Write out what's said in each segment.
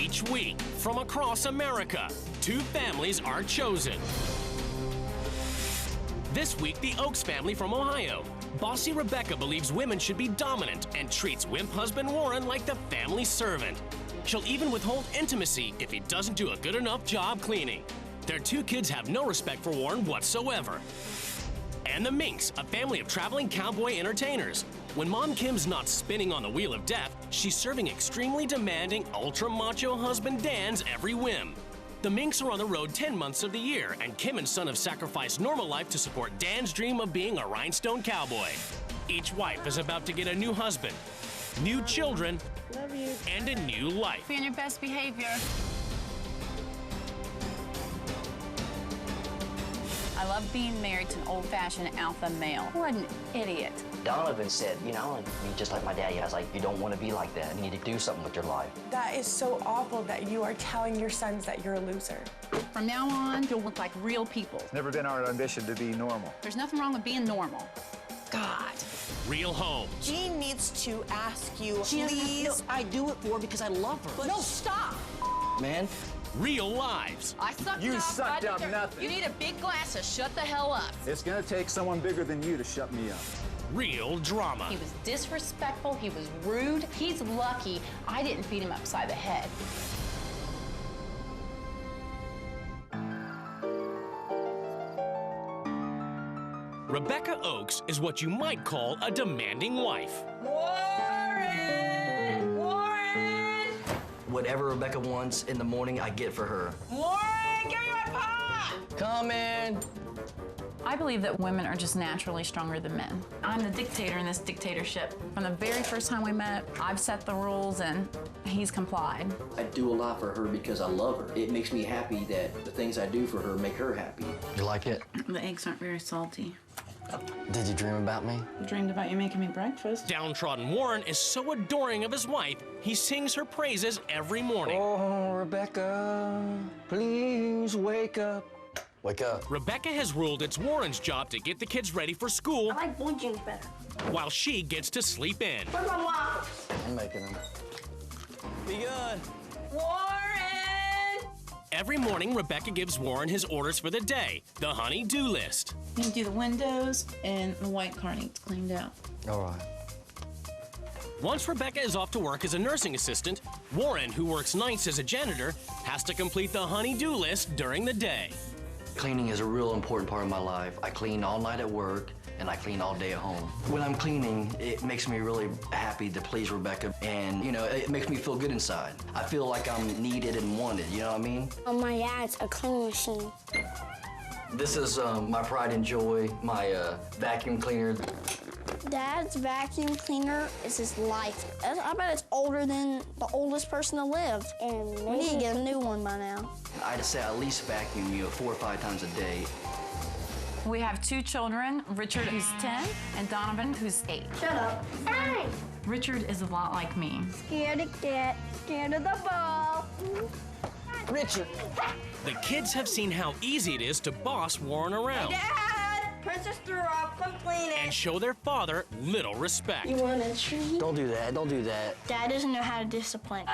Each week, from across America, 2 families are chosen. This week, the Oaks family from Ohio. Bossy Rebecca believes women should be dominant and treats wimp husband Warren like the family servant. She'll even withhold intimacy if he doesn't do a good enough job cleaning. Their 2 kids have no respect for Warren whatsoever. And the Minks, a family of traveling cowboy entertainers. When Mom Kim's not spinning on the wheel of death, she's serving extremely demanding, ultra-macho husband Dan's every whim. The Minks are on the road 10 months of the year, and Kim and son have sacrificed normal life to support Dan's dream of being a rhinestone cowboy. Each wife is about to get a new husband, new children, love you, and a new life. Be on your best behavior. I love being married to an old-fashioned alpha male. What an idiot. Donovan said, you know, I want to be just like my daddy. I was like, you don't want to be like that. You need to do something with your life. That is so awful that you are telling your sons that you're a loser. From now on, you'll look like real people. Never been our ambition to be normal. There's nothing wrong with being normal. God. Real homes. Jean needs to ask you, Please. please. I do it for her because I love her. No, stop. Man. Real lives. I sucked You up. sucked up nothing. You need a big glass to shut the hell up. It's gonna take someone bigger than you to shut me up. Real drama. He was disrespectful, he was rude. He's lucky I didn't beat him upside the head. Rebecca Oaks is what you might call a demanding wife. Warren! Warren! Whatever Rebecca wants in the morning, I get for her. Warren, give me my pot! Come in. I believe that women are just naturally stronger than men. I'm the dictator in this dictatorship. From the very first time we met, I've set the rules and he's complied. I do a lot for her because I love her. It makes me happy that the things I do for her make her happy. You like it? The eggs aren't very salty. Did you dream about me? I dreamed about you making me breakfast. Downtrodden Warren is so adoring of his wife, he sings her praises every morning. Oh, Rebecca, please wake up. Wake up. Rebecca has ruled it's Warren's job to get the kids ready for school, I like blue jeans better. while she gets to sleep in. Where's my waffles? I'm making them. Be good. Warren! Every morning, Rebecca gives Warren his orders for the day, the honey-do list. You can do the windows and the white car needs cleaned out. All right. Once Rebecca is off to work as a nursing assistant, Warren, who works nights as a janitor, has to complete the honey-do list during the day. Cleaning is a real important part of my life. I clean all night at work, and I clean all day at home. When I'm cleaning, it makes me really happy to please Rebecca, and, you know, it makes me feel good inside. I feel like I'm needed and wanted, you know what I mean? Oh, my dad's a cleaning machine. This is my pride and joy, my vacuum cleaner. Dad's vacuum cleaner is his life. I bet it's older than the oldest person to live. And we need to get a new one by now. I'd say I at least vacuum, 4 or 5 times a day. We have 2 children, Richard, who's 10, and Donovan, who's 8. Shut up. Hey! Richard is a lot like me. Scared of cat, scared of the ball. Richard! The kids have seen how easy it is to boss Warren around Dad! Princess threw up, come clean it. and show their father little respect. You want a treat? Don't do that, don't do that. Dad doesn't know how to discipline.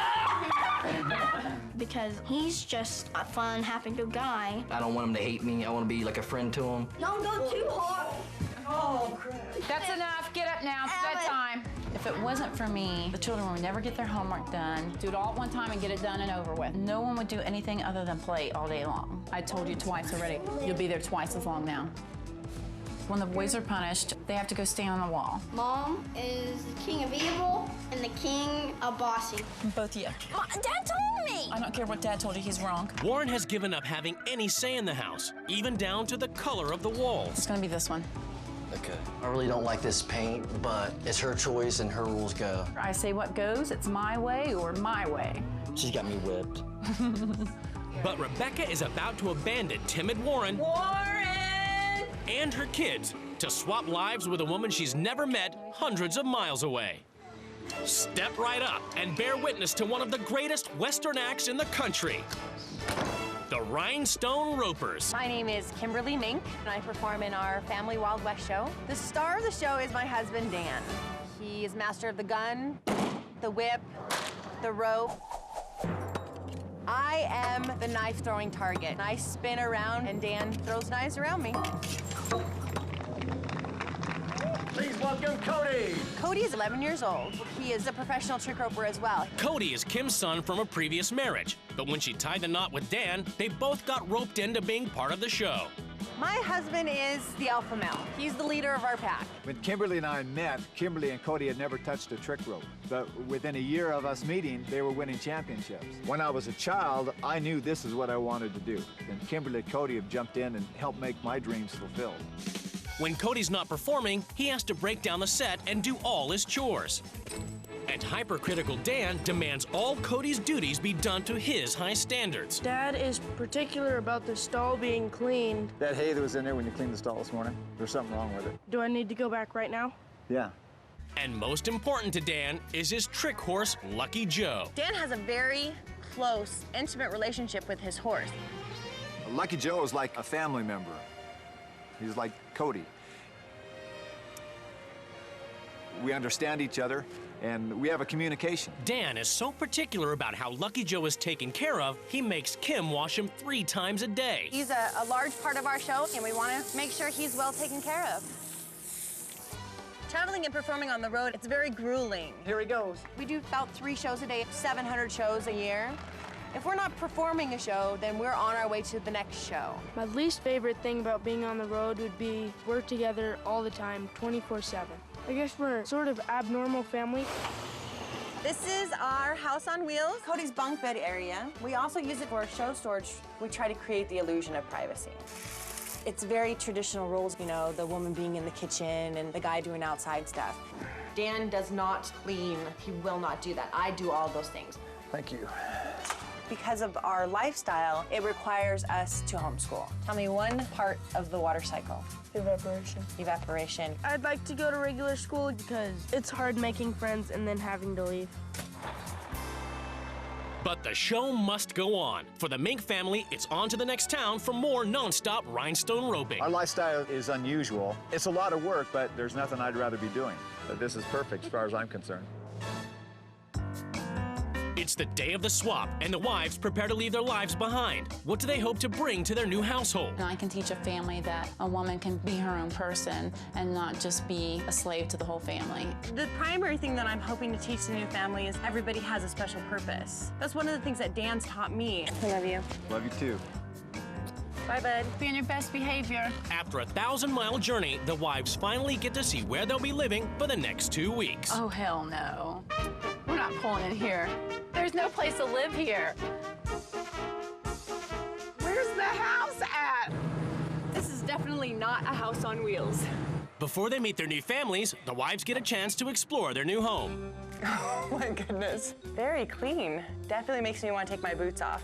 Because he's just a fun, happy-go guy. I don't want him to hate me. I want to be like a friend to him. Don't go too hard. Oh, crap. That's enough. Get up now. It's bedtime. If it wasn't for me, the children would never get their homework done. Do it all at one time and get it done and over with. No one would do anything other than play all day long. I told you twice already. You'll be there twice as long now. When the boys are punished, they have to go stand on the wall. Mom is the king of evil and the king of bossy. Both of you. Dad told me! I don't care what Dad told you. He's wrong. Warren has given up having any say in the house, even down to the color of the walls. It's gonna be this one. Okay. I really don't like this paint, but it's her choice and her rules go. I say what goes. It's my way or my way. She's got me whipped. But Rebecca is about to abandon timid Warren and her kids to swap lives with a woman she's never met hundreds of miles away. Step right up and bear witness to one of the greatest Western acts in the country, the Rhinestone Ropers. My name is Kimberly Mink, and I perform in our Family Wild West show. The star of the show is my husband, Dan. He is master of the gun, the whip, the rope, I am the knife-throwing target. I spin around and Dan throws knives around me. Please welcome Cody. Cody is 11 years old. He is a professional trick roper as well. Cody is Kim's son from a previous marriage, but when she tied the knot with Dan, they both got roped into being part of the show. My husband is the alpha male. He's the leader of our pack. When Kimberly and I met, Kimberly and Cody had never touched a trick rope. But within a year of us meeting, they were winning championships. When I was a child, I knew this is what I wanted to do. And Kimberly and Cody have jumped in and helped make my dreams fulfilled. When Cody's not performing, he has to break down the set and do all his chores. And hypercritical Dan demands all Cody's duties be done to his high standards. Dad is particular about the stall being cleaned. That hay that was in there when you cleaned the stall this morning, there's something wrong with it. Do I need to go back right now? Yeah. And most important to Dan is his trick horse, Lucky Joe. Dan has a very close, intimate relationship with his horse. Lucky Joe is like a family member. He's like Cody. We understand each other, and we have a communication. Dan is so particular about how Lucky Joe is taken care of, he makes Kim wash him 3 times a day. He's a large part of our show, and we want to make sure he's well taken care of. Traveling and performing on the road, it's very grueling. Here he goes. We do about 3 shows a day, 700 shows a year. If we're not performing a show, then we're on our way to the next show. My least favorite thing about being on the road would be we're together all the time, 24/7. I guess we're sort of abnormal family. This is our house on wheels, Cody's bunk bed area. We also use it for show storage. We try to create the illusion of privacy. It's very traditional roles, you know, the woman being in the kitchen and the guy doing outside stuff. Dan does not clean. He will not do that. I do all those things. Thank you. Because of our lifestyle, it requires us to homeschool. Tell me one part of the water cycle. Evaporation. Evaporation. I'd like to go to regular school because it's hard making friends and then having to leave. But the show must go on. For the Mink family, it's on to the next town for more non-stop rhinestone roping. Our lifestyle is unusual. It's a lot of work, but there's nothing I'd rather be doing. But this is perfect as far as I'm concerned. It's the day of the swap, and the wives prepare to leave their lives behind. What do they hope to bring to their new household? And I can teach a family that a woman can be her own person and not just be a slave to the whole family. The primary thing that I'm hoping to teach the new family is everybody has a special purpose. That's one of the things that Dan's taught me. I love you. Love you too. Bye, bud. Be on your best behavior. After a 1,000-mile journey, the wives finally get to see where they'll be living for the next 2 weeks. Oh, hell no. We're not pulling in here. There's no place to live here. Where's the house at? This is definitely not a house on wheels. Before they meet their new families, the wives get a chance to explore their new home. Oh my goodness. Very clean. Definitely makes me want to take my boots off.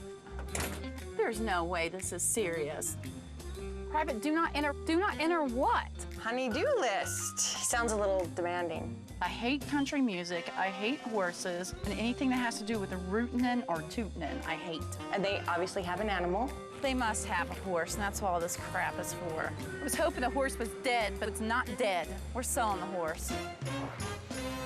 There's no way this is serious. Private, do not enter what? Honey-do list. Sounds a little demanding. I hate country music, I hate horses, and anything that has to do with rootin' or tootin', I hate. And they obviously have an animal. They must have a horse, and that's what all this crap is for. I was hoping the horse was dead, but it's not dead. We're selling the horse.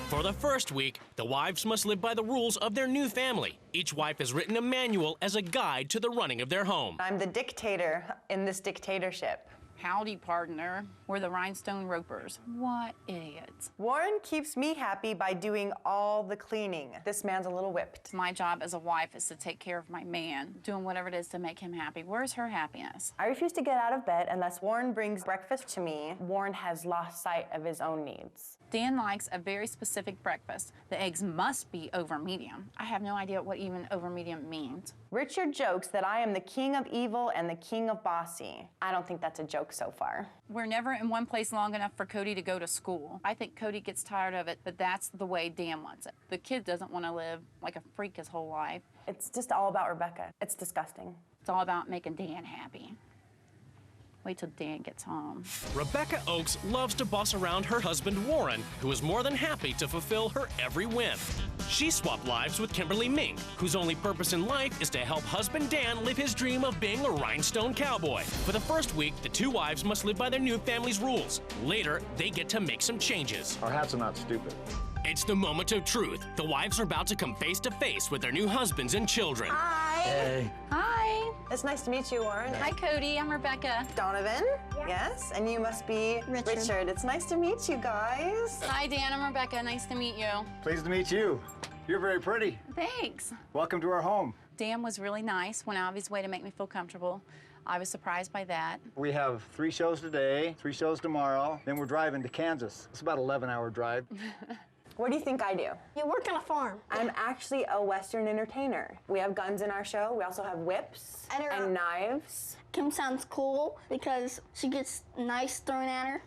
For the first week, the wives must live by the rules of their new family. Each wife has written a manual as a guide to the running of their home. I'm the dictator in this dictatorship. Howdy, partner. We're the Rhinestone Ropers. What idiots. Warren keeps me happy by doing all the cleaning. This man's a little whipped. My job as a wife is to take care of my man, doing whatever it is to make him happy. Where's her happiness? I refuse to get out of bed unless Warren brings breakfast to me. Warren has lost sight of his own needs. Dan likes a very specific breakfast. The eggs must be over medium. I have no idea what even over medium means. Richard jokes that I am the king of evil and the king of bossy. I don't think that's a joke so far. We're never in one place long enough for Cody to go to school. I think Cody gets tired of it, but that's the way Dan wants it. The kid doesn't want to live like a freak his whole life. It's just all about Rebecca. It's disgusting. It's all about making Dan happy. Wait till Dan gets home. Rebecca Oakes loves to boss around her husband, Warren, who is more than happy to fulfill her every whim. She swapped lives with Kimberly Mink, whose only purpose in life is to help husband Dan live his dream of being a rhinestone cowboy. For the first week, the two wives must live by their new family's rules. Later, they get to make some changes. Our hats are not stupid. It's the moment of truth. The wives are about to come face to face with their new husbands and children. Hi. Hey. Hi. It's nice to meet you, Warren. Hi, Cody. I'm Rebecca. Donovan? Yes. And you must be Richard. It's nice to meet you guys. Hi, Dan. I'm Rebecca. Nice to meet you. Pleased to meet you. You're very pretty. Thanks. Welcome to our home. Dan was really nice, went out of his way to make me feel comfortable. I was surprised by that. We have 3 shows today, 3 shows tomorrow, then we're driving to Kansas. It's about an 11-hour drive. What do you think I do? You work on a farm. I'm actually a Western entertainer. We have guns in our show. We also have whips and knives. Kim sounds cool because she gets knives thrown at her.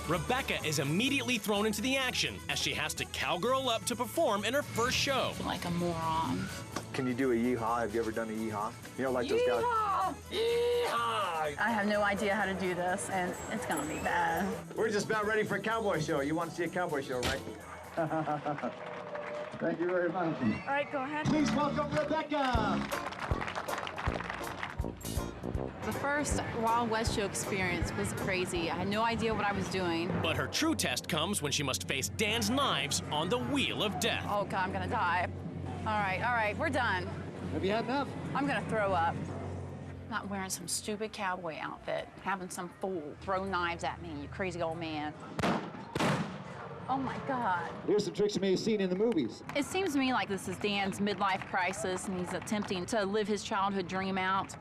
Rebecca is immediately thrown into the action as she has to cowgirl up to perform in her first show. Like a moron. Can you do a yeehaw? Have you ever done a yeehaw? You know, like those guys. I have no idea how to do this, and it's gonna be bad. We're just about ready for a cowboy show. You want to see a cowboy show, right? Thank you very much. All right, go ahead. Please welcome Rebecca. The first Wild West show experience was crazy. I had no idea what I was doing. But her true test comes when she must face Dan's knives on the wheel of death. Oh, God, I'm gonna die. All right, we're done. Have you had enough? I'm gonna throw up. Not wearing some stupid cowboy outfit, having some fool throw knives at me, you crazy old man. Oh my God. Here's some tricks you may have seen in the movies. It seems to me like this is Dan's midlife crisis and he's attempting to live his childhood dream out.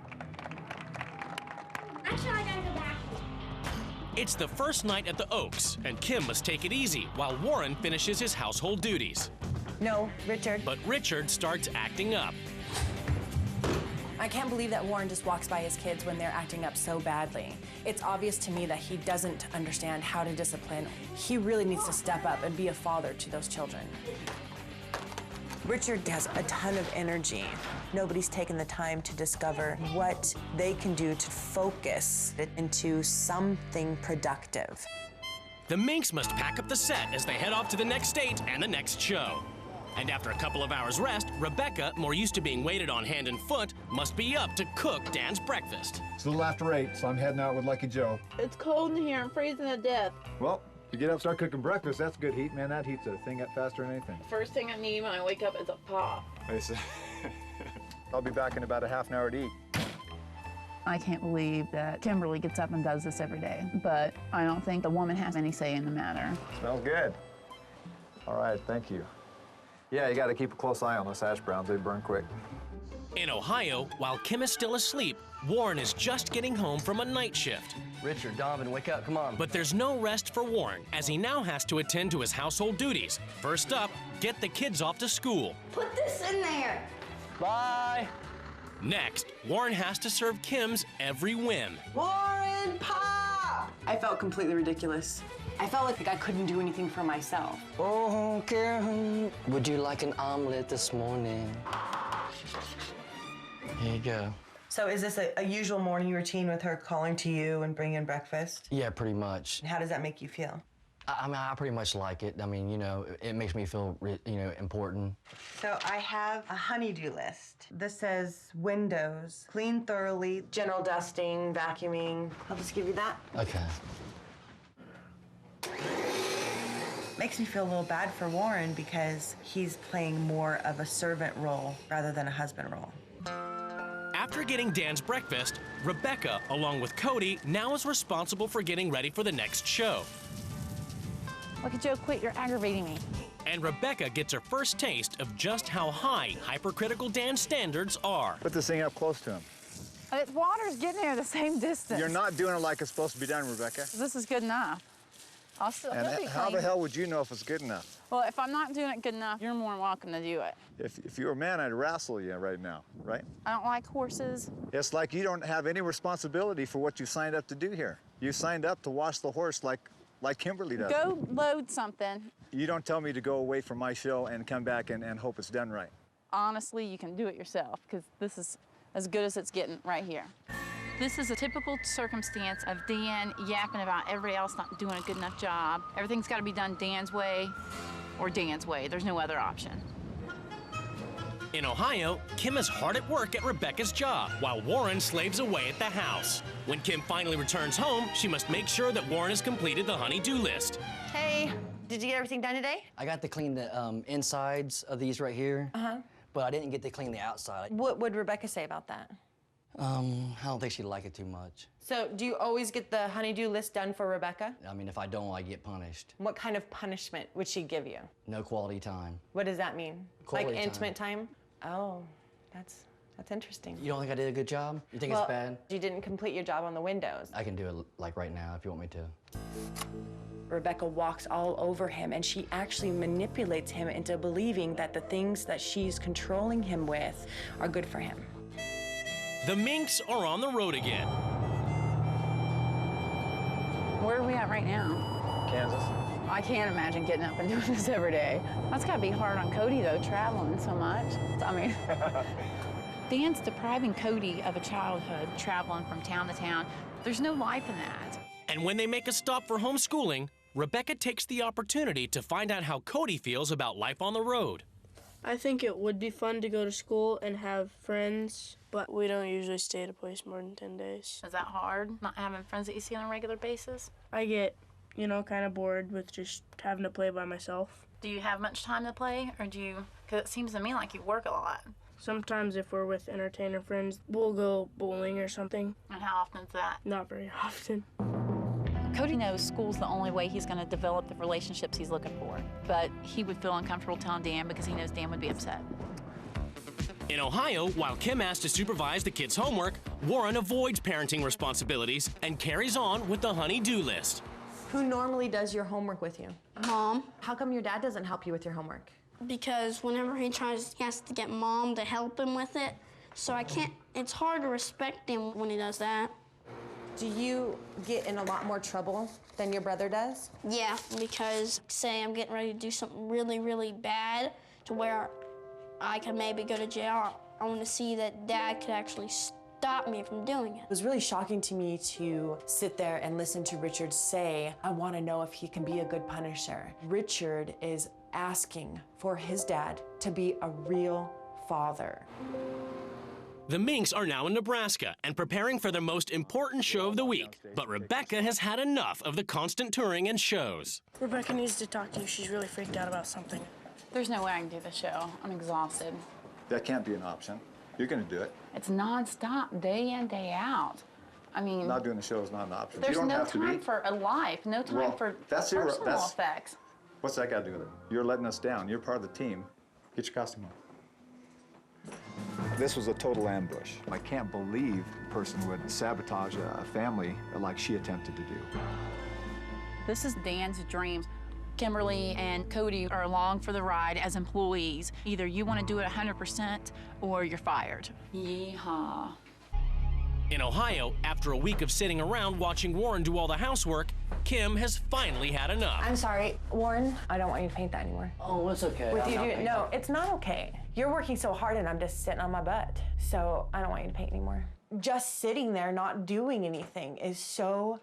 Actually, I gotta go back. It's the first night at the Oaks, and Kim must take it easy while Warren finishes his household duties. No, Richard. But Richard starts acting up. I can't believe that Warren just walks by his kids when they're acting up so badly. It's obvious to me that he doesn't understand how to discipline. He really needs to step up and be a father to those children. Richard has a ton of energy. Nobody's taken the time to discover what they can do to focus it into something productive. The Minks must pack up the set as they head off to the next state and the next show. And after a couple of hours rest, Rebecca, more used to being waited on hand and foot, must be up to cook Dan's breakfast. It's a little after 8, so I'm heading out with Lucky Joe. It's cold in here, I'm freezing to death. Well, you get up, start cooking breakfast. That's good heat, man. That heats a thing up faster than anything. First thing I need when I wake up is a pop. I'll be back in about a half an hour to eat. I can't believe that Kimberly gets up and does this every day, but I don't think the woman has any say in the matter. Smells good. All right, thank you. Yeah, you got to keep a close eye on those hash browns. They burn quick. In Ohio, while Kim is still asleep, Warren is just getting home from a night shift. Richard, Donovan, wake up, come on. But there's no rest for Warren, as he now has to attend to his household duties. First up, get the kids off to school. Put this in there. Bye. Next, Warren has to serve Kim's every whim. Warren, pop! I felt completely ridiculous. I felt like I couldn't do anything for myself. Oh, Karen, would you like an omelet this morning? Here you go. So is this a usual morning routine with her calling to you and bringing breakfast? Yeah, pretty much. How does that make you feel? I mean, I pretty much like it. I mean, you know, it makes me feel, you know, important. So I have a honey-do list. This says windows, clean thoroughly, general dusting, vacuuming. I'll just give you that. Okay. Makes me feel a little bad for Warren because he's playing more of a servant role rather than a husband role. After getting Dan's breakfast, Rebecca, along with Cody, now is responsible for getting ready for the next show. Look at Joe, quit, you're aggravating me. And Rebecca gets her first taste of just how high hypercritical Dan's standards are. Put this thing up close to him. Water's getting there the same distance. You're not doing it like it's supposed to be done, Rebecca. This is good enough. I'll still he'll be how clean. the hell would you know if it's good enough? Well, if I'm not doing it good enough, you're more than welcome to do it. If you were a man, I'd wrestle you right now, right? I don't like horses. It's like you don't have any responsibility for what you signed up to do here. You signed up to wash the horse like Kimberly does. Go load something. You don't tell me to go away from my show and come back and hope it's done right. Honestly, you can do it yourself because this is as good as it's getting right here. This is a typical circumstance of Dan yapping about everybody else not doing a good enough job. Everything's got to be done Dan's way or Dan's way. There's no other option. In Ohio, Kim is hard at work at Rebecca's job, while Warren slaves away at the house. When Kim finally returns home, she must make sure that Warren has completed the honey-do list. Hey, Did you get everything done today? I got to clean the insides of these right here, but I didn't get to clean the outside. What would Rebecca say about that? I don't think she'd like it too much. So do you always get the honey-do list done for Rebecca? I mean, if I don't, I get punished. What kind of punishment would she give you? No quality time. What does that mean? Quality like intimate time? Oh, that's interesting. You don't think I did a good job? You think it's bad? You didn't complete your job on the windows. I can do it like right now if you want me to. Rebecca walks all over him, and she actually manipulates him into believing that the things that she's controlling him with are good for him. The Minks are on the road again. Where are we at right now? Kansas. I can't imagine getting up and doing this every day. That's gotta be hard on Cody, though, traveling so much. I mean, Dan's depriving Cody of a childhood, traveling from town to town. There's no life in that. And when they make a stop for homeschooling, Rebecca takes the opportunity to find out how Cody feels about life on the road. I think it would be fun to go to school and have friends, but we don't usually stay at a place more than 10 days. Is that hard, not having friends that you see on a regular basis? I get, kind of bored with just having to play by myself. Do you have much time to play, or do you, because it seems to me like you work a lot. Sometimes if we're with entertainer friends, we'll go bowling or something. And how often is that? Not very often. Cody knows school's the only way he's going to develop the relationships he's looking for, but he would feel uncomfortable telling Dan because he knows Dan would be upset. In Ohio, while Kim has to supervise the kids' homework, Warren avoids parenting responsibilities and carries on with the honey-do list. Who normally does your homework with you? Mom. How come your dad doesn't help you with your homework? Because whenever he has to get Mom to help him with it, so it's hard to respect him when he does that. Do you get in a lot more trouble than your brother does? Yeah, because say I'm getting ready to do something really, really bad to where I could maybe go to jail, I want to see that Dad could actually stop me from doing it. It was really shocking to me to sit there and listen to Richard say, I want to know if he can be a good punisher. Richard is asking for his dad to be a real father. The Minks are now in Nebraska and preparing for their most important show of the week. But Rebecca has had enough of the constant touring and shows. Rebecca needs to talk to you. She's really freaked out about something. There's no way I can do the show. I'm exhausted. That can't be an option. You're going to do it. It's nonstop, day in, day out. I mean, Not doing the show is not an option. there's you don't no have to time be. for a life, no time for personal effects. What's that got to do with it? You're letting us down. You're part of the team. Get your costume on. This was a total ambush. I can't believe a person would sabotage a family like she attempted to do. This is Dan's dreams. Kimberly and Cody are along for the ride as employees. Either you want to do it 100% or you're fired. Yeehaw. In Ohio, after a week of sitting around watching Warren do all the housework, Kim has finally had enough. I'm sorry, Warren, I don't want you to paint that anymore. Oh, it's okay. With you doing, no, it's not okay. You're working so hard and I'm just sitting on my butt. So I don't want you to paint anymore. Just sitting there not doing anything is so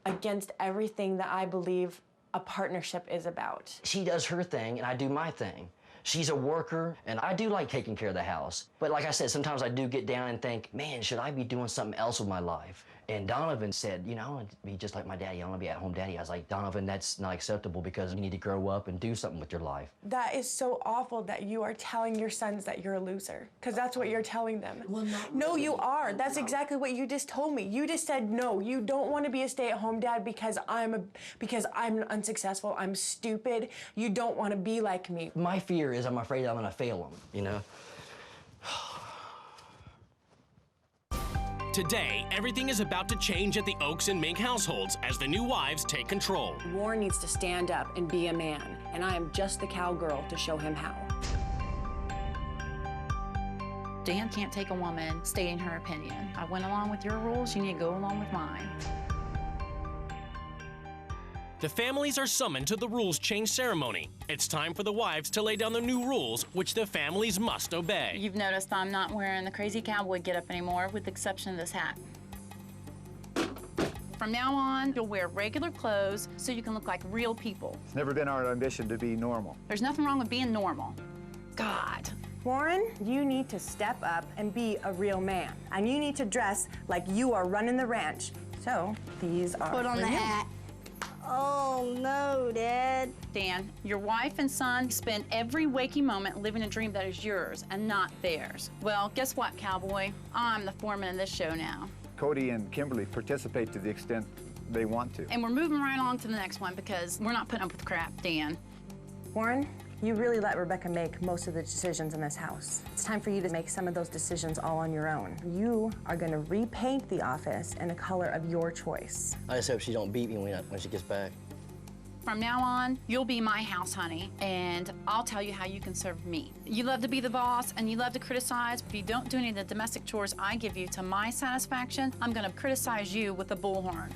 against everything that I believe a partnership is about. She does her thing and I do my thing. She's a worker, and I do like taking care of the house. But like I said, sometimes I do get down and think, man, should I be doing something else with my life? And Donovan said, I want to be just like my daddy. I want to be at-home daddy. I was like, Donovan, that's not acceptable because you need to grow up and do something with your life. That is so awful that you are telling your sons that you're a loser, because that's what you're telling them. Well, no, you are. That's exactly what you just told me. You just said, no, you don't want to be a stay-at-home dad because I'm unsuccessful, I'm stupid. You don't want to be like me. My fear is I'm afraid I'm going to fail them, Today, everything is about to change at the Oaks and Mink households as the new wives take control. Warren needs to stand up and be a man, and I am just the cowgirl to show him how. Dan can't take a woman stating her opinion. I went along with your rules, you need to go along with mine. The families are summoned to the rules change ceremony. It's time for the wives to lay down the new rules, which the families must obey. You've noticed I'm not wearing the crazy cowboy getup anymore, with the exception of this hat. From now on, you'll wear regular clothes so you can look like real people. It's never been our ambition to be normal. There's nothing wrong with being normal. God. Warren, you need to step up and be a real man. And you need to dress like you are running the ranch. So, these are Put on for the you. hat. Oh, no, Dad. Dan, your wife and son spend every waking moment living a dream that is yours and not theirs. Well, guess what, cowboy? I'm the foreman of this show now. Cody and Kimberly participate to the extent they want to. And we're moving right along to the next one because we're not putting up with crap, Dan. Warren, you really let Rebecca make most of the decisions in this house. It's time for you to make some of those decisions all on your own. You are going to repaint the office in a color of your choice. I just hope she don't beat me when she gets back. From now on, you'll be my house, honey, and I'll tell you how you can serve me. You love to be the boss, and you love to criticize. If you don't do any of the domestic chores I give you to my satisfaction, I'm gonna criticize you with a bullhorn.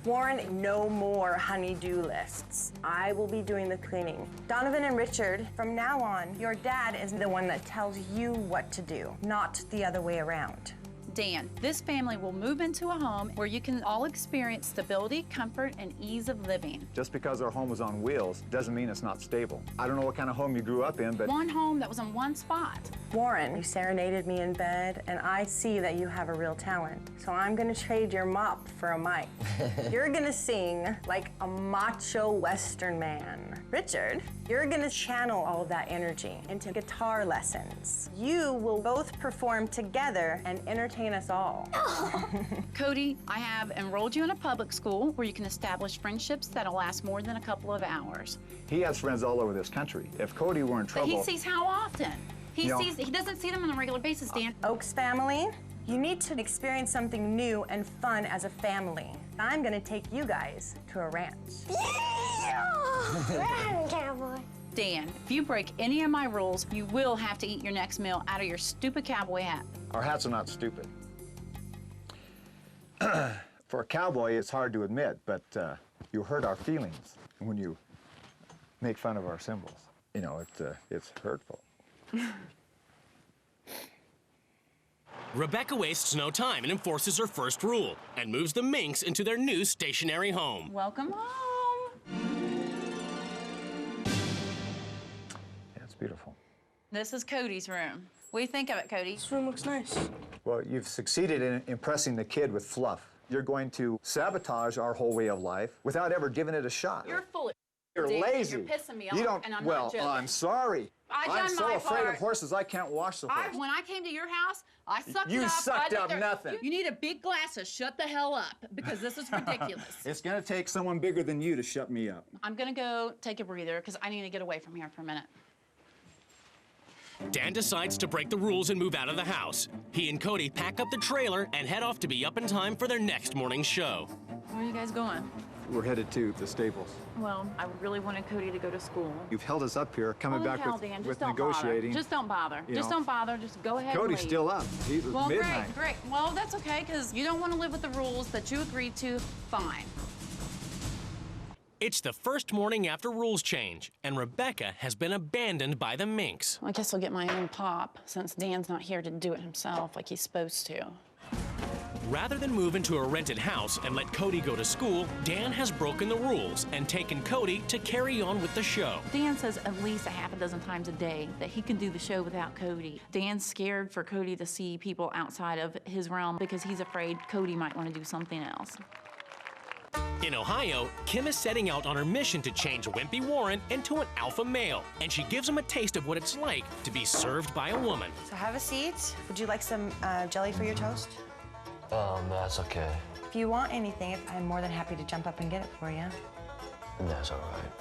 Warren, no more honey-do lists. I will be doing the cleaning. Donovan and Richard, from now on, your dad is the one that tells you what to do, not the other way around. Dan, this family will move into a home where you can all experience stability, comfort, and ease of living. Just because our home is on wheels doesn't mean it's not stable. I don't know what kind of home you grew up in, but... One home that was in one spot. Warren, you serenaded me in bed, and I see that you have a real talent. So I'm gonna trade your mop for a mic. You're gonna sing like a macho Western man. Richard, you're gonna channel all of that energy into guitar lessons. You will both perform together and entertain us all. Cody, I have enrolled you in a public school where you can establish friendships that'll last more than a couple of hours. He has friends all over this country. If Cody were in trouble... But he sees how often? He doesn't see them on a regular basis, Dan. Oaks family, you need to experience something new and fun as a family. I'm gonna take you guys to a ranch. Run, cowboy. Dan, if you break any of my rules, you will have to eat your next meal out of your stupid cowboy hat. Our hats are not stupid. For a cowboy, it's hard to admit, but you hurt our feelings when you make fun of our symbols. You know, it's hurtful. Rebecca wastes no time and enforces her first rule and moves the Minks into their new stationary home. Welcome home. Yeah, it's beautiful. This is Cody's room. What do you think of it, Cody? This room looks nice. Well, you've succeeded in impressing the kid with fluff. You're going to sabotage our whole way of life without ever giving it a shot. You're full of You're Dan, lazy. You're pissing me You off, don't, and I'm well, not joking. I'm sorry. I'm I'm so my afraid part. of horses, I can't wash the horse. When I came to your house, I sucked You it up. sucked up nothing. You need a big glass to shut the hell up, because this is ridiculous. It's gonna take someone bigger than you to shut me up. I'm gonna go take a breather, because I need to get away from here for a minute. Dan decides to break the rules and move out of the house. He and Cody pack up the trailer and head off to be up in time for their next morning show. Where are you guys going? We're headed to the stables. Well, I really wanted Cody to go to school. You've held us up here, coming back Dan, with just don't negotiating. Bother. Just don't bother. You Just know. don't bother. Just go ahead Cody's and leave. still up. It was Well, midnight. great. Well, that's okay, because you don't want to live with the rules that you agreed to. Fine. It's the first morning after rules change, and Rebecca has been abandoned by the Minks. I guess I'll get my own pop, since Dan's not here to do it himself like he's supposed to. Rather than move into a rented house and let Cody go to school, Dan has broken the rules and taken Cody to carry on with the show. Dan says at least a half a dozen times a day that he can do the show without Cody. Dan's scared for Cody to see people outside of his realm because he's afraid Cody might want to do something else. In Ohio, Kim is setting out on her mission to change Wimpy Warren into an alpha male, and she gives him a taste of what it's like to be served by a woman. So have a seat. Would you like some jelly for your toast? That's okay. If you want anything, I'm more than happy to jump up and get it for you. That's all right.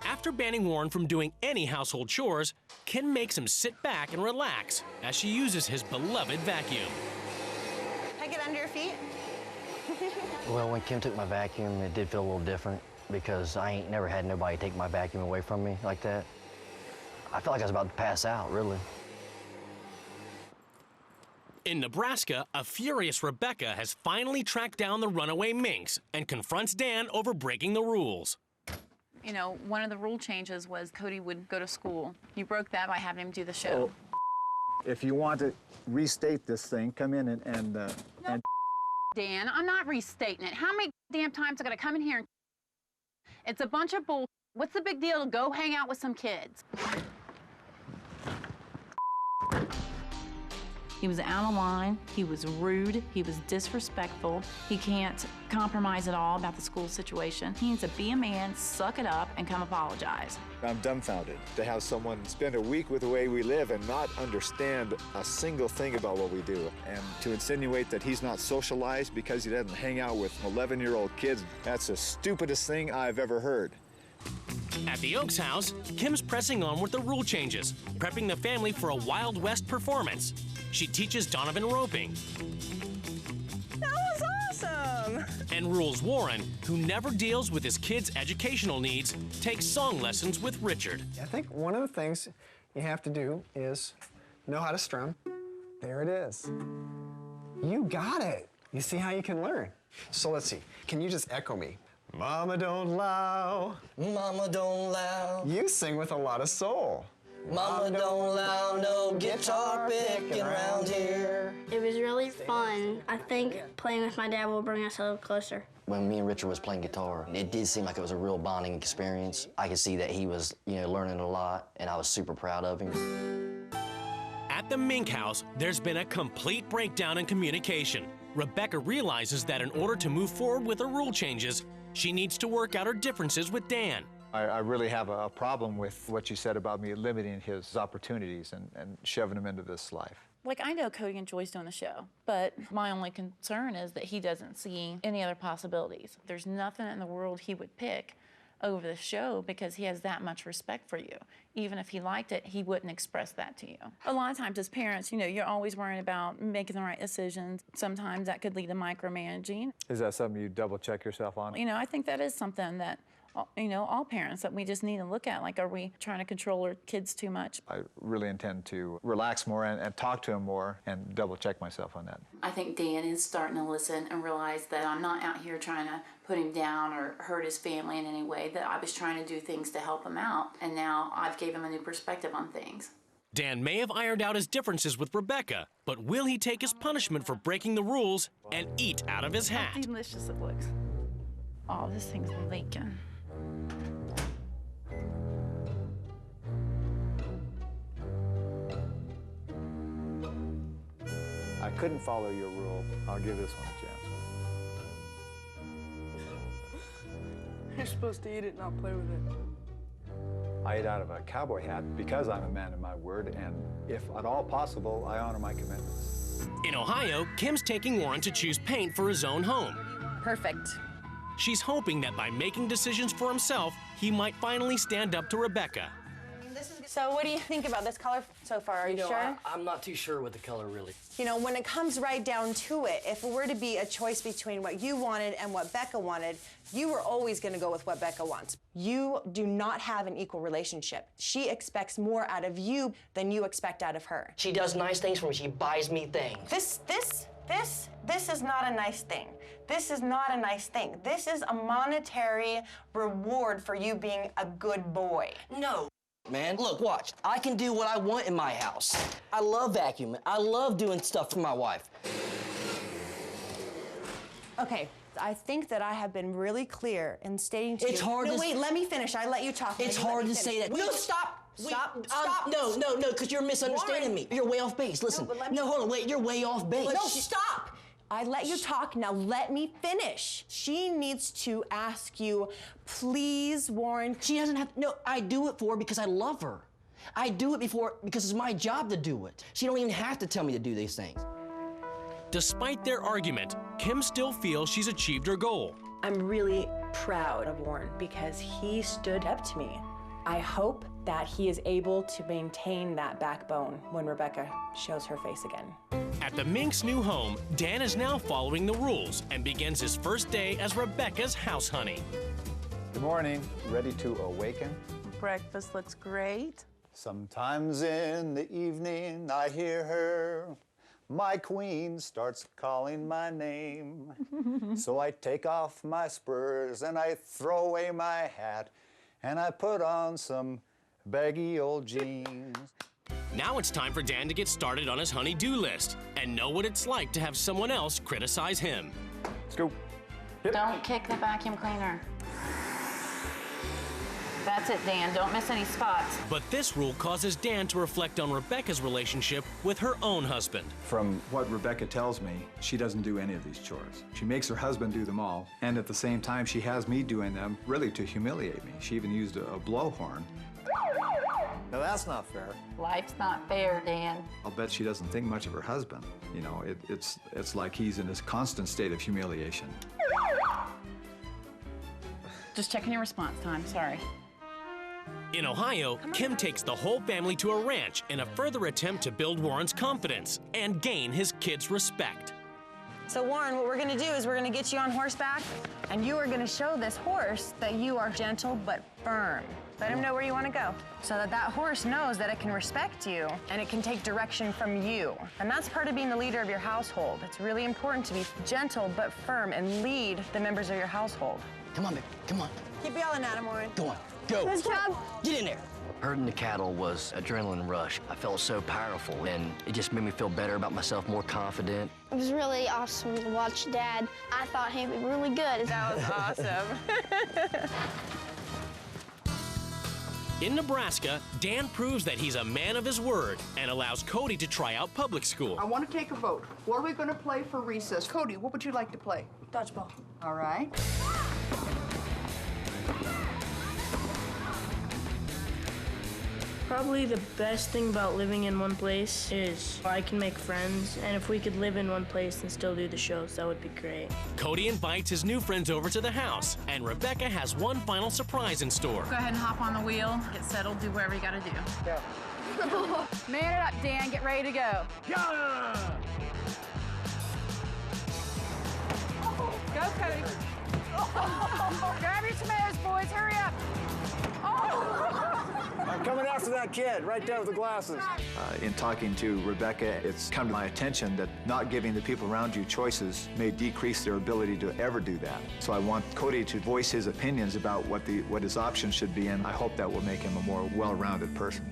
After banning Warren from doing any household chores, Kim makes him sit back and relax as she uses his beloved vacuum. Can I get under your feet? Well, when Kim took my vacuum, it did feel a little different because I ain't never had nobody take my vacuum away from me like that. I felt like I was about to pass out, really. In Nebraska, a furious Rebecca has finally tracked down the runaway Minks and confronts Dan over breaking the rules. You know, one of the rule changes was Cody would go to school. You broke that by having him do the show. If you want to restate this thing, come in and Dan, I'm not restating it. How many damn times I gotta come in here and... It's a bunch of bull. What's the big deal to go hang out with some kids? He was out of line, he was rude, he was disrespectful, he can't compromise at all about the school situation. He needs to be a man, suck it up, and come apologize. I'm dumbfounded to have someone spend a week with the way we live and not understand a single thing about what we do. And to insinuate that he's not socialized because he doesn't hang out with 11-year-old kids, that's the stupidest thing I've ever heard. At the Oaks house, Kim's pressing on with the rule changes, prepping the family for a Wild West performance. She teaches Donovan roping. That was awesome! And rules Warren, who never deals with his kids' educational needs, takes song lessons with Richard. I think one of the things you have to do is know how to strum. There it is. You got it. You see how you can learn. So let's see. Can you just echo me? Mama don't allow. Mama don't allow. You sing with a lot of soul. Mama don't allow no guitar picking around here. It was really fun. I think playing with my dad will bring us a little closer. When me and Richard was playing guitar, it did seem like it was a real bonding experience. I could see that he was, learning a lot, and I was super proud of him. At the Mink house, there's been a complete breakdown in communication. Rebecca realizes that in order to move forward with her rule changes, she needs to work out her differences with Dan. I really have a problem with what you said about me limiting his opportunities and shoving him into this life. Like, I know Cody enjoys doing the show, but my only concern is that he doesn't see any other possibilities. There's nothing in the world he would pick over the show because he has that much respect for you. Even if he liked it, he wouldn't express that to you. A lot of times as parents, you're always worrying about making the right decisions. Sometimes that could lead to micromanaging. Is that something you double check yourself on? I think that is something that all parents that we just need to look at. Like, are we trying to control our kids too much? I really intend to relax more and talk to him more and double check myself on that. I think Dan is starting to listen and realize that I'm not out here trying to put him down or hurt his family in any way, that I was trying to do things to help him out, and now I've gave him a new perspective on things. Dan may have ironed out his differences with Rebecca, but will he take his punishment for breaking the rules and eat out of his hat? How delicious it looks. Oh, this thing's leaking. I couldn't follow your rule. I'll give this one a chance. You're supposed to eat it, not play with it. I eat out of a cowboy hat because I'm a man of my word, and if at all possible, I honor my commitments. In Ohio, Kim's taking Warren to choose paint for his own home. Perfect. She's hoping that by making decisions for himself, he might finally stand up to Rebecca. So what do you think about this color so far? Are you sure? I'm not too sure with the color, really. When it comes right down to it, if it were to be a choice between what you wanted and what Becca wanted, you were always going to go with what Becca wants. You do not have an equal relationship. She expects more out of you than you expect out of her. She does nice things for me. She buys me things. This is not a nice thing. This is not a nice thing. This is a monetary reward for you being a good boy. No. Man, look, watch. I can do what I want in my house. I love vacuuming. I love doing stuff for my wife. Okay, I think that I have been really clear in stating to you. It's hard to... No, wait, let me finish. I let you talk. It's hard to say that. No, stop! Stop. No, because you're misunderstanding me. You're way off base. Listen. No, hold on, wait, you're way off base. No, stop! I let you talk, now let me finish. She needs to ask you, please, Warren. She doesn't have, no, I do it for her because I love her. I do it because it's my job to do it. She don't even have to tell me to do these things. Despite their argument, Kim still feels she's achieved her goal. I'm really proud of Warren because he stood up to me. I hope that he is able to maintain that backbone when Rebecca shows her face again. At the Minks' new home, Dan is now following the rules and begins his first day as Rebecca's house honey. Good morning. Ready to awaken? Breakfast looks great. Sometimes in the evening I hear her. My queen starts calling my name. So I take off my spurs and I throw away my hat and I put on some baggy old jeans. Now it's time for Dan to get started on his honey-do list and know what it's like to have someone else criticize him. Let's go. Don't kick the vacuum cleaner. That's it, Dan. Don't miss any spots. But this rule causes Dan to reflect on Rebecca's relationship with her own husband. From what Rebecca tells me, she doesn't do any of these chores. She makes her husband do them all, and at the same time, she has me doing them really to humiliate me. She even used a blowhorn. Now that's not fair. Life's not fair, Dan. I'll bet she doesn't think much of her husband. You know, it's like he's in this constant state of humiliation. Just checking your response time, sorry. In Ohio, Kim takes the whole family to a ranch in a further attempt to build Warren's confidence and gain his kids' respect. So Warren, what we're gonna do is we're gonna get you on horseback, and you are gonna show this horse that you are gentle but firm. Let him know where you wanna go, so that that horse knows that it can respect you and it can take direction from you. And that's part of being the leader of your household. It's really important to be gentle but firm and lead the members of your household. Come on, baby, come on. Keep yelling at him, Warren. Go on, go. Good job. Get in there. Herding the cattle was adrenaline rush. I felt so powerful, and it just made me feel better about myself, more confident. It was really awesome to watch Dad. I thought he'd be really good. That was awesome. In Nebraska, Dan proves that he's a man of his word and allows Cody to try out public school. I want to take a vote. What are we going to play for recess? Cody, what would you like to play? Dodgeball. All right. Probably the best thing about living in one place is I can make friends, and if we could live in one place and still do the shows, that would be great. Cody invites his new friends over to the house, and Rebecca has one final surprise in store. Go ahead and hop on the wheel, get settled, do whatever you gotta do. Yeah. Man it up, Dan, get ready to go. Yeah! Go, Cody. Grab your tomatoes, boys, hurry up. I'm coming after that kid, right there with the glasses. In talking to Rebecca, it's come to my attention that not giving the people around you choices may decrease their ability to ever do that. So I want Cody to voice his opinions about what his options should be, and I hope that will make him a more well-rounded person.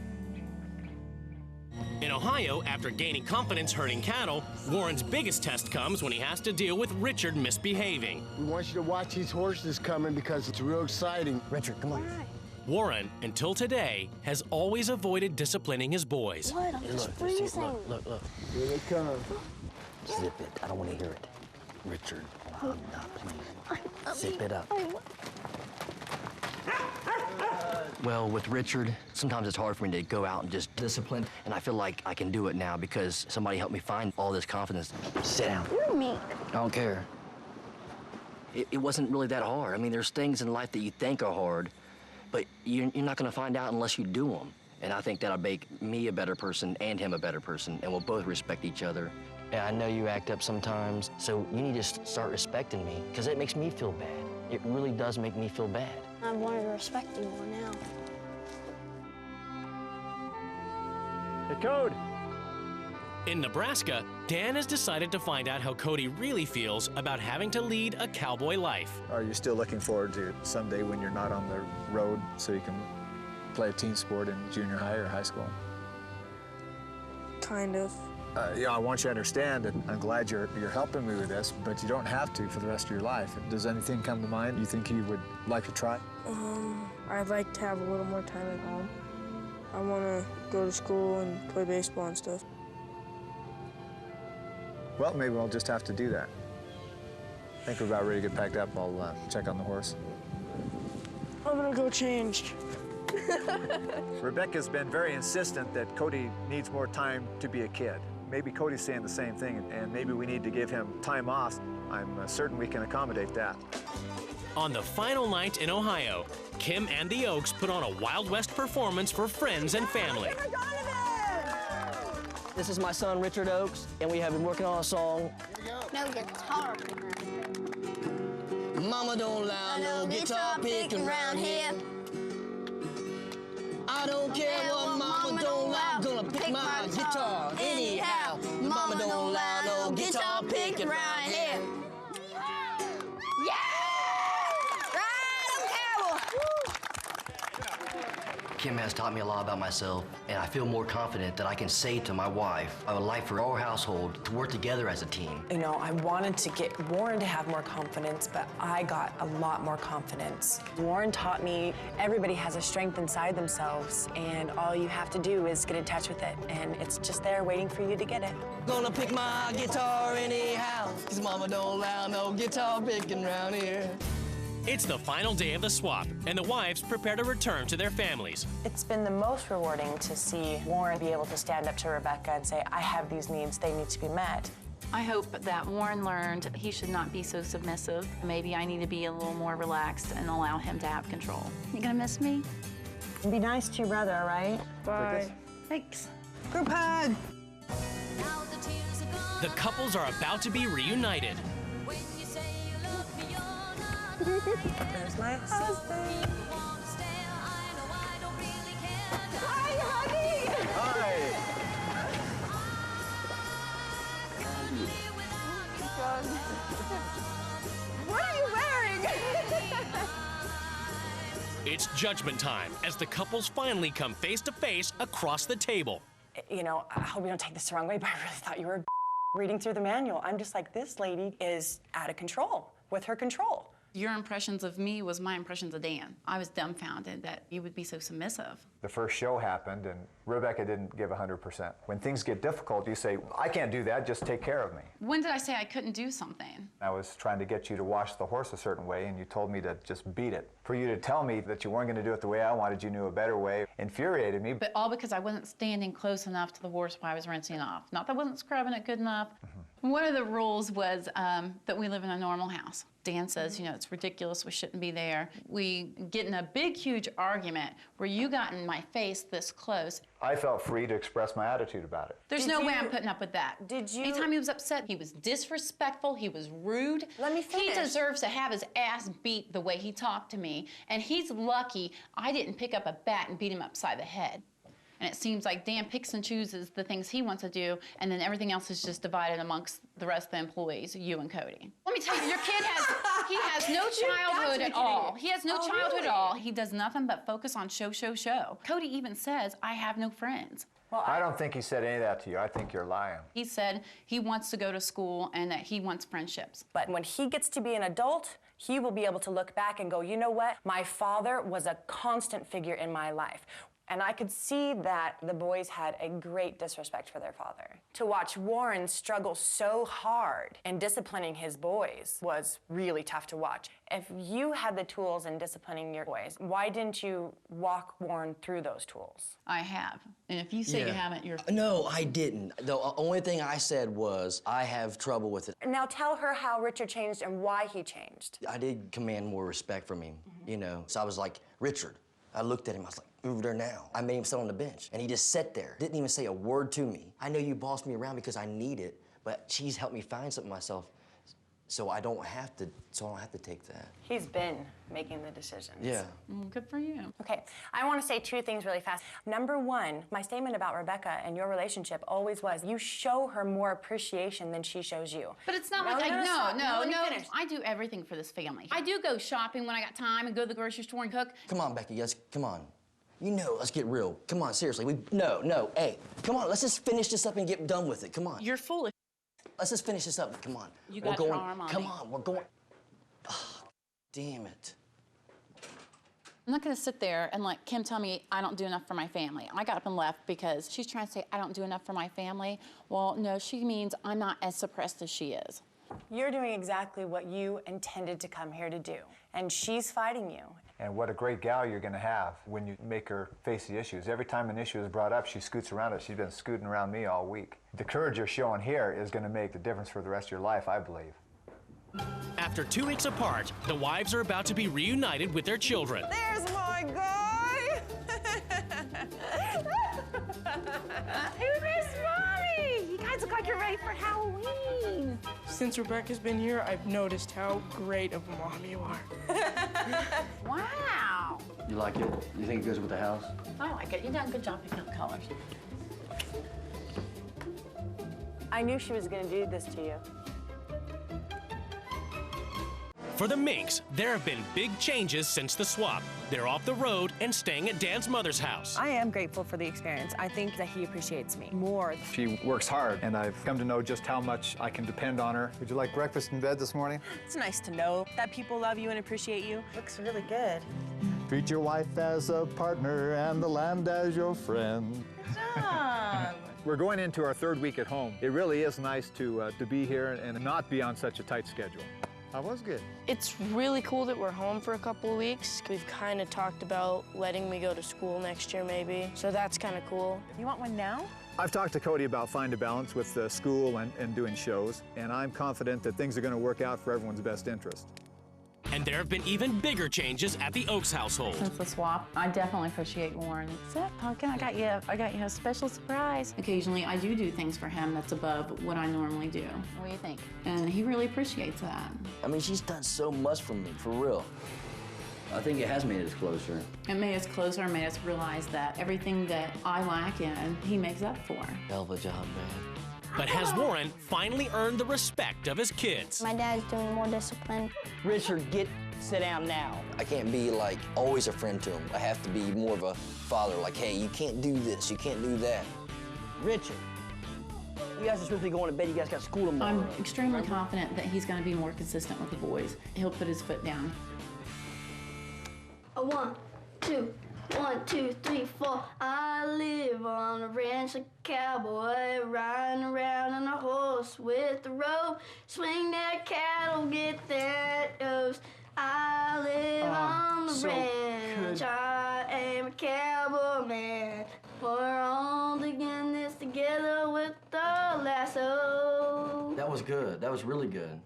In Ohio, after gaining confidence herding cattle, Warren's biggest test comes when he has to deal with Richard misbehaving. We want you to watch these horses coming because it's real exciting. Richard, come on. Warren, until today, has always avoided disciplining his boys. What? I'm just freezing. Look. Here they come. Zip it. I don't want to hear it. Richard, I'm not pleased. Zip it up. Well, with Richard, sometimes it's hard for me to go out and just discipline, and I feel like I can do it now because somebody helped me find all this confidence. Sit down. You're mean. I don't care. It wasn't really that hard. I mean, there's things in life that you think are hard, but you're not going to find out unless you do them. And I think that'll make me a better person and him a better person, and we'll both respect each other. Yeah, I know you act up sometimes, so you need to start respecting me, because it makes me feel bad. It really does make me feel bad. I'm wanting to respect you more now. Hey, Code. In Nebraska, Dan has decided to find out how Cody really feels about having to lead a cowboy life. Are you still looking forward to someday when you're not on the road so you can play a team sport in junior high or high school? Kind of. I want you to understand, and I'm glad you're helping me with this, but you don't have to for the rest of your life. Does anything come to mind you think you would like to try? I'd like to have a little more time at home. I want to go to school and play baseball and stuff. Well, maybe we'll just have to do that. I think we're about ready to get packed up. I'll check on the horse. I'm gonna go change. Rebecca's been very insistent that Cody needs more time to be a kid. Maybe Cody's saying the same thing, and maybe we need to give him time off. I'm certain we can accommodate that. On the final night in Ohio, Kim and the Oaks put on a Wild West performance for friends and family. This is my son, Richard Oaks, and we have been working on a song. No guitar. Mama don't allow no guitar picking around here. I don't care what mama don't allow, I'm gonna pick my guitar anyhow. Mama don't allow no guitar picking around here. Yeah! Ride 'em, cowboy! Kim has taught me a lot about myself, and I feel more confident that I can say to my wife, I would like for our household to work together as a team. You know, I wanted to get Warren to have more confidence, but I got a lot more confidence. Warren taught me everybody has a strength inside themselves, and all you have to do is get in touch with it, and it's just there waiting for you to get it. Gonna pick my guitar anyhow, 'cause mama don't allow no guitar picking around here. It's the final day of the swap, and the wives prepare to return to their families. It's been the most rewarding to see Warren be able to stand up to Rebecca and say, I have these needs, they need to be met. I hope that Warren learned he should not be so submissive. Maybe I need to be a little more relaxed and allow him to have control. You gonna miss me? Be nice to your brother, all right? Bye. Thanks. Group hug. The couples are about to be reunited. There's my husband. Hi, honey! Hi! What are you wearing? It's judgment time as the couples finally come face to face across the table. You know, I hope you don't take this the wrong way, but I really thought you were reading through the manual. I'm just like, this lady is out of control with her control. Your impressions of me was my impressions of Dan. I was dumbfounded that you would be so submissive. The first show happened, and Rebecca didn't give 100%. When things get difficult, you say, I can't do that, just take care of me. When did I say I couldn't do something? I was trying to get you to wash the horse a certain way, and you told me to just beat it. For you to tell me that you weren't going to do it the way I wanted, you knew a better way, infuriated me. But all because I wasn't standing close enough to the horse while I was rinsing it off. Not that I wasn't scrubbing it good enough. One of the rules was that we live in a normal house. Dan says, you know, it's ridiculous, we shouldn't be there. We get in a big, huge argument where you got in my face this close. I felt free to express my attitude about it. There's no way I'm putting up with that. Did you? Anytime he was upset, he was disrespectful, he was rude. Let me finish. He deserves to have his ass beat the way he talked to me, and he's lucky I didn't pick up a bat and beat him upside the head. And it seems like Dan picks and chooses the things he wants to do, and then everything else is just divided amongst the rest of the employees, you and Cody. Let me tell you, your kid has no childhood at all. He has no childhood at all. He does nothing but focus on show, show, show. Cody even says, I have no friends. Well, I don't think he said any of that to you. I think you're lying. He said he wants to go to school and that he wants friendships. But when he gets to be an adult, he will be able to look back and go, you know what? My father was a constant figure in my life. And I could see that the boys had a great disrespect for their father. To watch Warren struggle so hard in disciplining his boys was really tough to watch. If you had the tools in disciplining your boys, why didn't you walk Warren through those tools? I have. And if you say you haven't, you're... No, I didn't. The only thing I said was, I have trouble with it. Now tell her how Richard changed and why he changed. I did command more respect from him, you know. So I was like, Richard. I looked at him, I was like, over there now. I made him sit on the bench, and he just sat there, didn't even say a word to me. I know you bossed me around because I need it, but she's helped me find something myself, so I don't have to take that. He's been making the decisions. Yeah. Good for you. Okay, I want to say two things really fast. Number one, my statement about Rebecca and your relationship always was you show her more appreciation than she shows you. But it's not like no. I do everything for this family. I do go shopping when I got time and go to the grocery store and cook. Come on, Becky, come on. You know, let's get real. Come on, seriously. No, hey, come on, let's just finish this up and get done with it. Come on. You're full of Let's just finish this up. Come on. You got your arm on me. Come on, we're going. Oh, damn it. I'm not gonna sit there and let Kim tell me I don't do enough for my family. I got up and left because she's trying to say I don't do enough for my family. Well, no, she means I'm not as suppressed as she is. You're doing exactly what you intended to come here to do, and she's fighting you. And what a great gal you're going to have when you make her face the issues. Every time an issue is brought up, she scoots around it. She's been scooting around me all week. The courage you're showing here is going to make the difference for the rest of your life, I believe. After 2 weeks apart, the wives are about to be reunited with their children. There's my guy! Who missed Mommy? You guys look like you're ready for Halloween. Since Rebecca's been here, I've noticed how great of a mom you are. Wow. You like it? You think it goes with the house? I like it. You've done a good job picking up colors. I knew she was going to do this to you. For the Minks, there have been big changes since the swap. They're off the road and staying at Dan's mother's house. I am grateful for the experience. I think that he appreciates me more. She works hard, and I've come to know just how much I can depend on her. Would you like breakfast in bed this morning? It's nice to know that people love you and appreciate you. Looks really good. Treat your wife as a partner and the land as your friend. Good job. We're going into our third week at home. It really is nice to be here and not be on such a tight schedule. That was good. It's really cool that we're home for a couple of weeks. We've kind of talked about letting me go to school next year maybe, so that's kind of cool. You want one now? I've talked to Cody about finding a balance with school and doing shows, and I'm confident that things are going to work out for everyone's best interest. And there have been even bigger changes at the Oaks household. Since the swap, I definitely appreciate Warren. What's up, Pumpkin? I got you a special surprise. Occasionally, I do things for him that's above what I normally do. What do you think? And he really appreciates that. I mean, she's done so much for me, for real. I think it has made us closer. It made us closer, made us realize that everything that I lack in, he makes up for. Hell of a job, man. But has Warren finally earned the respect of his kids? My dad's doing more discipline. Richard, sit down now. I can't be like always a friend to him. I have to be more of a father, like, hey, you can't do this, you can't do that. Richard, you guys are supposed to be going to bed. You guys got school tomorrow. I'm extremely confident that he's going to be more consistent with the boys. He'll put his foot down. A 1, 2, 1, 2, 3, 4. I live on a ranch like a cowboy, riding around on a horse with a rope. Swing that cattle, get that oats. I live on the ranch. I am a cowboy man. We're all digging this together with the lasso. That was good. That was really good.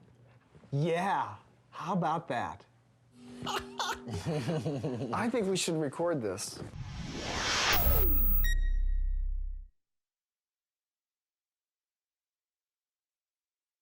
Yeah, how about that? I think we should record this.